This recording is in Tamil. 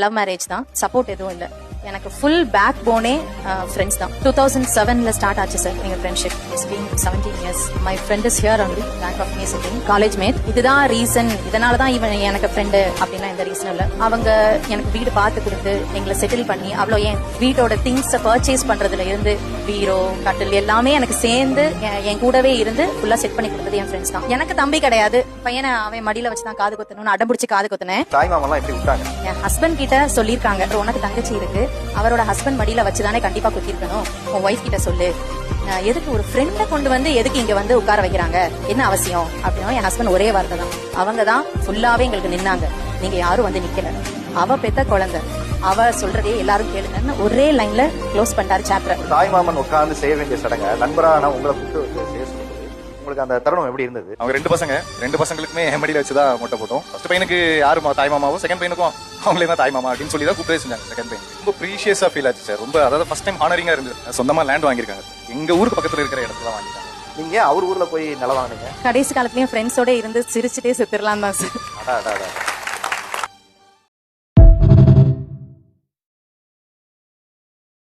லவ் மேரேஜ் தான், சப்போர்ட் எதுவும் இல்லை. எனக்கு ஃபுல் பேக் போனே ஃப்ரெண்ட்ஸ் தான். 2007 ஸ்டார்ட் ஆச்சு சார் எங்க friendship. It's been 17 years. My friend is here only, bank of me sitting, college mate. இதுதான் ரீசன், இதனால தான் இவன் எனக்கு ஃப்ரெண்டு அப்படின்னா எந்த ரீசனும் இல்லை. அவங்க எனக்கு வீடு பார்த்து கொடுத்து எங்களை செட்டில் பண்ணி, அவ்வளோ என் வீட்டோட திங்ஸை பர்ச்சேஸ் பண்றதுல இருந்து பீரோ கட்டில் எல்லாமே எனக்கு சேர்ந்து என் கூடவே இருந்து ஃபுல்லா செட் பண்ணி கொடுத்தது என் ஃப்ரெண்ட்ஸ் தான். எனக்கு தம்பி கிடையாது, பையனை அவன் மடியில வச்சு தான் காது குத்தணும்னு அடம்பிடிச்சு காது குத்தினேன். தாய் மாமெல்லாம் எப்படி விட்டாங்க? என் ஹஸ்பண்ட் கிட்ட சொல்லியிருக்காங்க, உனக்கு தங்கச்சி இருக்கு, அவரோட ஹஸ்பண்ட் மடியில வச்சுதானே கண்டிப்பா குத்திருக்கணும், உன் ஒய்ஃப் கிட்ட சொல்லு. எதுக்கு ஒரு ஃப்ரெண்டை கொண்டு வந்து எதுக்கு இங்க வந்து உட்கார வைக்கிறாங்க, என்ன அவசியம் அப்படின்னு என் ஹஸ்பண்ட் ஒரே வார்த்தை தான். அவங்க தான் ஃபுல்லாவே எங்களுக்கு நின்னாங்க, நீங்க யாரும் வந்து நிக்கல, அவ பெத்த குழந்தை, அவ சொல்றதே எல்லாரும் கேளுங்கன்னு ஒரே லைன்ல க்ளோஸ் பண்ணிட்டாரு சாப்டர். தாய் மாமன் உட்கார்ந்து செய்ய வேண்டிய சடங்க நண்பரான உங்களை கூப்பிட்டு செய்ய சொல்லுது. உங்களுக்கு அந்த தருணம் எப்படி இருந்தது? அவங்க ரெண்டு பசங்களுக்குமே ஹெமடியில் வச்சு தான் மொட்டை போட்டோம். ஃபர்ஸ்ட் பையனுக்கு யாரு தாய் மாமாவோ, செகண்ட் பையனுக்கும் அவங்களே தான் தாய் மாமா அப்படின்னு சொல்லி தான் கூப்பிட்டு செஞ்சாங்க. செகண்ட் பையன் ரொம்ப ப்ரீஷியஸா ஃபீல் ஆச்சு சார். ரொம்ப அதாவது ஃபர்ஸ்ட் டைம் ஹானரிங்கா இருந்தது. சொந்தமா லேண்ட் வாங்கியிருக்காங்க, எங்க ஊருக்கு பக்கத்துல இருக்கிற இடத்துல தான் வாங்கிட்டாங்க. நீங்க அவர் ஊர்ல போய் நிலம் வாங்கினீங்க? கடைசி காலத்துலயும் ஃப்ரெண்ட்ஸோட இருந்து சிரிச்சுட்டே செத்துடலாம் தான் சார். அடா